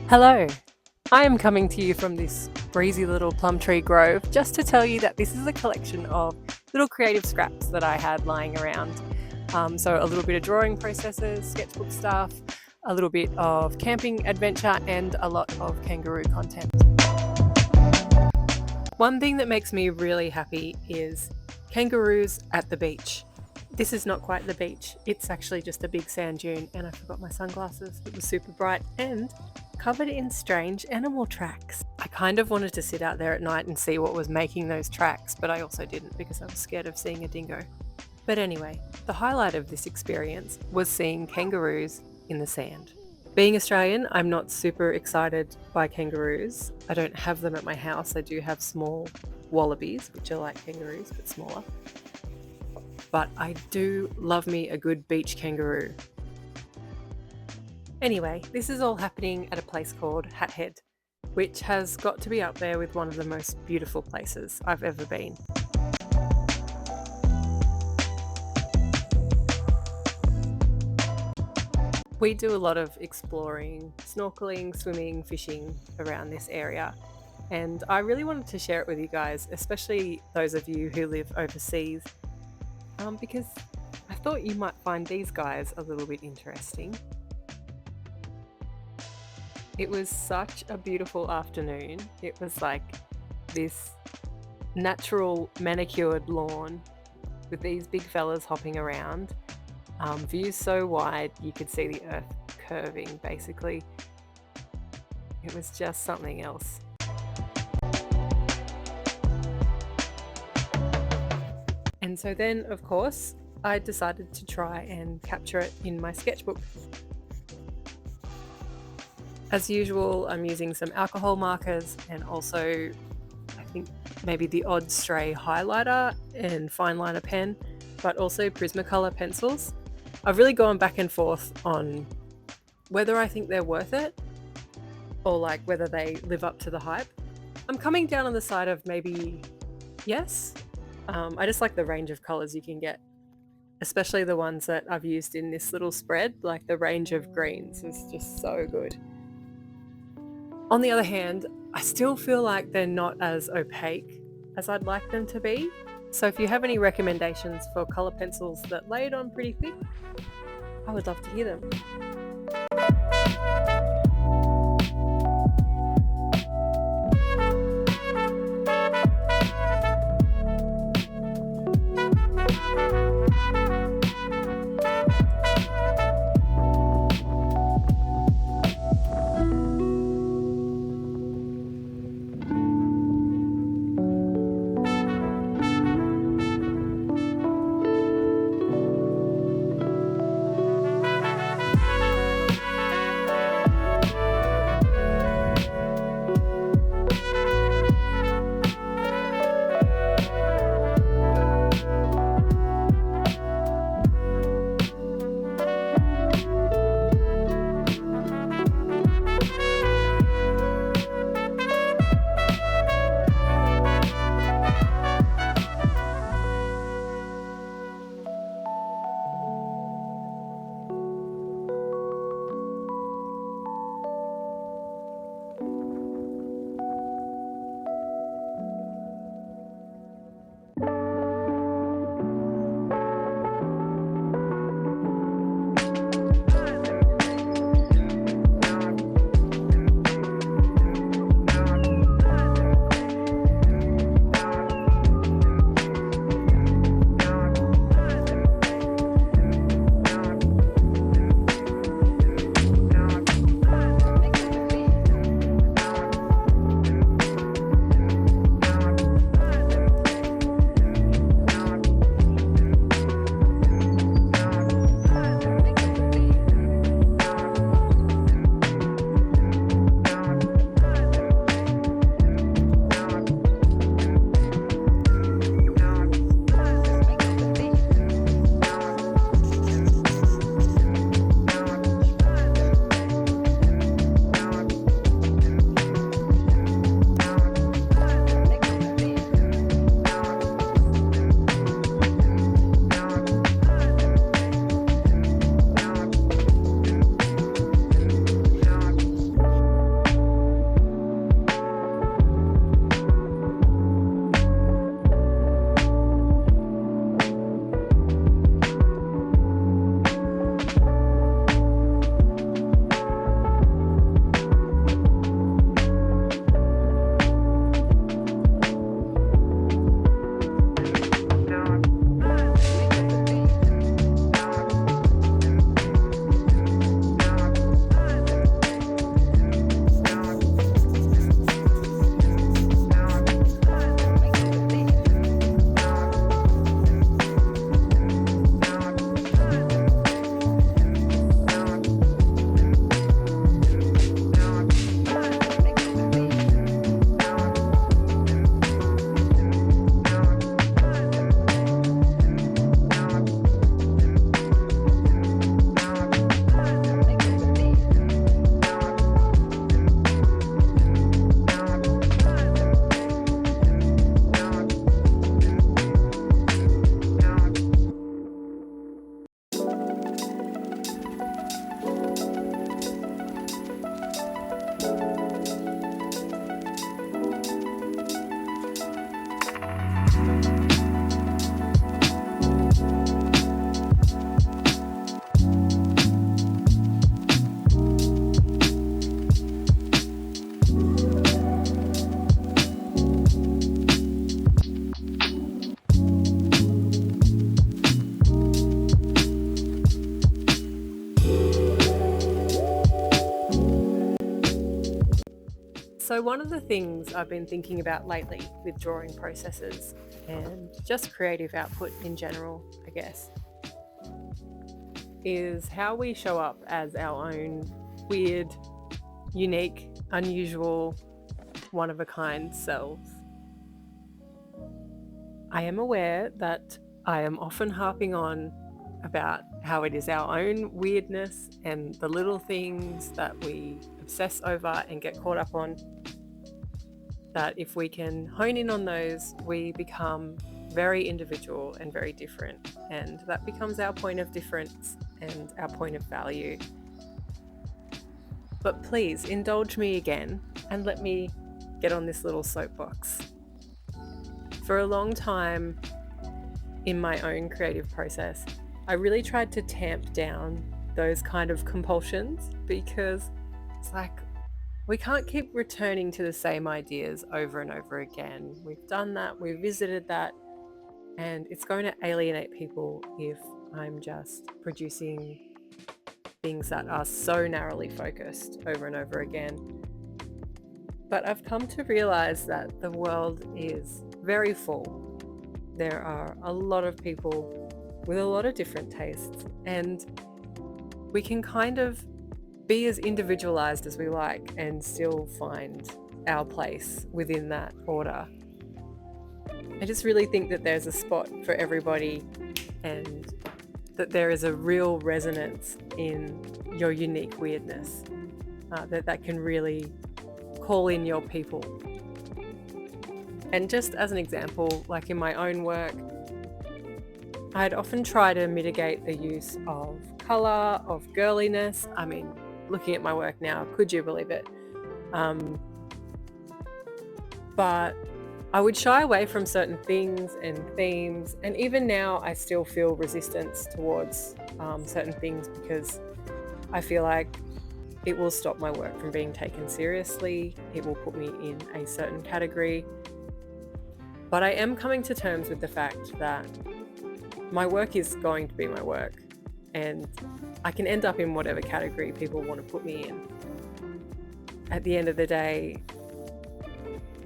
Hello, I am coming to you from this breezy little plum tree grove just to tell you that this is a collection of little creative scraps that I had lying around. So a little bit of drawing processes, sketchbook stuff, a little bit of camping adventure, and a lot of kangaroo content. One thing that makes me really happy is kangaroos at the beach. This is not quite the beach, it's actually just a big sand dune, and I forgot my sunglasses. It was super bright and covered in strange animal tracks. I kind of wanted to sit out there at night and see what was making those tracks, but I also didn't because I was scared of seeing a dingo. But anyway, the highlight of this experience was seeing kangaroos in the sand. Being Australian, I'm not super excited by kangaroos. I don't have them at my house. I do have small wallabies, which are like kangaroos but smaller. But I do love me a good beach kangaroo. Anyway, this is all happening at a place called Hat Head, which has got to be up there with one of the most beautiful places I've ever been. We do a lot of exploring, snorkeling, swimming, fishing around this area, and I really wanted to share it with you guys, especially those of you who live overseas, because I thought you might find these guys a little bit interesting. It was such a beautiful afternoon. It was like this natural manicured lawn with these big fellas hopping around. Views so wide you could see the earth curving basically. It was just something else. And so then, of course, I decided to try and capture it in my sketchbook. As usual, I'm using some alcohol markers and also I think maybe the odd stray highlighter and fine liner pen, but also Prismacolor pencils. I've really gone back and forth on whether I think they're worth it or like whether they live up to the hype. I'm coming down on the side of maybe yes. I just like the range of colors you can get, especially the ones that I've used in this little spread. Like the range of greens is just so good. On the other hand, I still feel like they're not as opaque as I'd like them to be. So if you have any recommendations for colour pencils that lay it on pretty thick, I would love to hear them. So one of the things I've been thinking about lately with drawing processes and just creative output in general, I guess, is how we show up as our own weird, unique, unusual, one-of-a-kind selves. I am aware that I am often harping on about how it is our own weirdness and the little things that we obsess over and get caught up on, that if we can hone in on those, we become very individual and very different, and that becomes our point of difference and our point of value. But please indulge me again and let me get on this little soapbox. For a long time in my own creative process, I really tried to tamp down those kind of compulsions, because it's like we can't keep returning to the same ideas over and over again. We've done that, we've visited that, and it's going to alienate people if I'm just producing things that are so narrowly focused over and over again. But I've come to realize that the world is very full. There are a lot of people with a lot of different tastes, and we can kind of be as individualized as we like and still find our place within that order. I just really think that there's a spot for everybody, and that there is a real resonance in your unique weirdness, that can really call in your people. And just as an example, like in my own work, I'd often try to mitigate the use of colour, of girliness. I mean, looking at my work now, could you believe it? But I would shy away from certain things and themes, and even now I still feel resistance towards certain things, because I feel like it will stop my work from being taken seriously. It will put me in a certain category. But I am coming to terms with the fact that my work is going to be my work, and I can end up in whatever category people want to put me in. At the end of the day,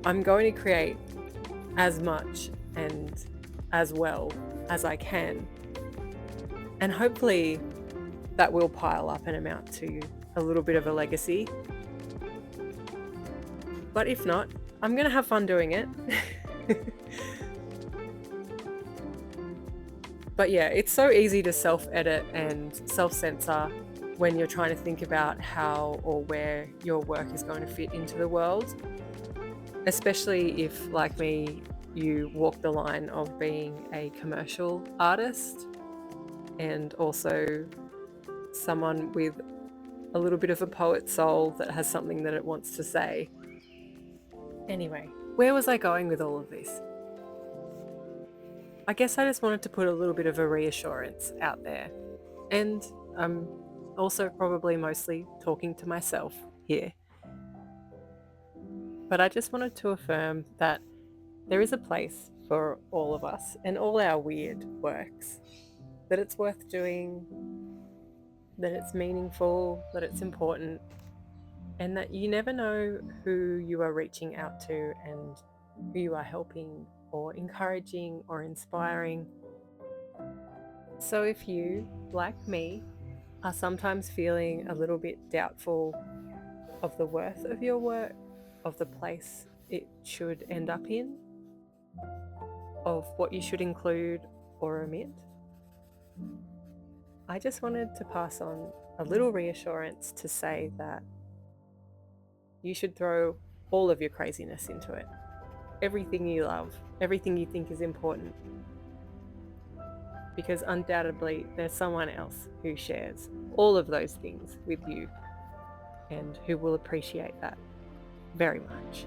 I'm going to create as much and as well as I can, and hopefully that will pile up and amount to a little bit of a legacy. But if not, I'm going to have fun doing it. But yeah, it's so easy to self-edit and self-censor when you're trying to think about how or where your work is going to fit into the world, especially if, like me, you walk the line of being a commercial artist and also someone with a little bit of a poet's soul that has something that it wants to say. Anyway, where was I going with all of this? I guess I just wanted to put a little bit of a reassurance out there, and I'm also probably mostly talking to myself here. But I just wanted to affirm that there is a place for all of us and all our weird works, that it's worth doing, that it's meaningful, that it's important, and that you never know who you are reaching out to and who you are helping or encouraging or inspiring. So if you, like me, are sometimes feeling a little bit doubtful of the worth of your work, of the place it should end up in, of what you should include or omit, I just wanted to pass on a little reassurance to say that you should throw all of your craziness into it. Everything you love, everything you think is important. Because undoubtedly there's someone else who shares all of those things with you and who will appreciate that very much.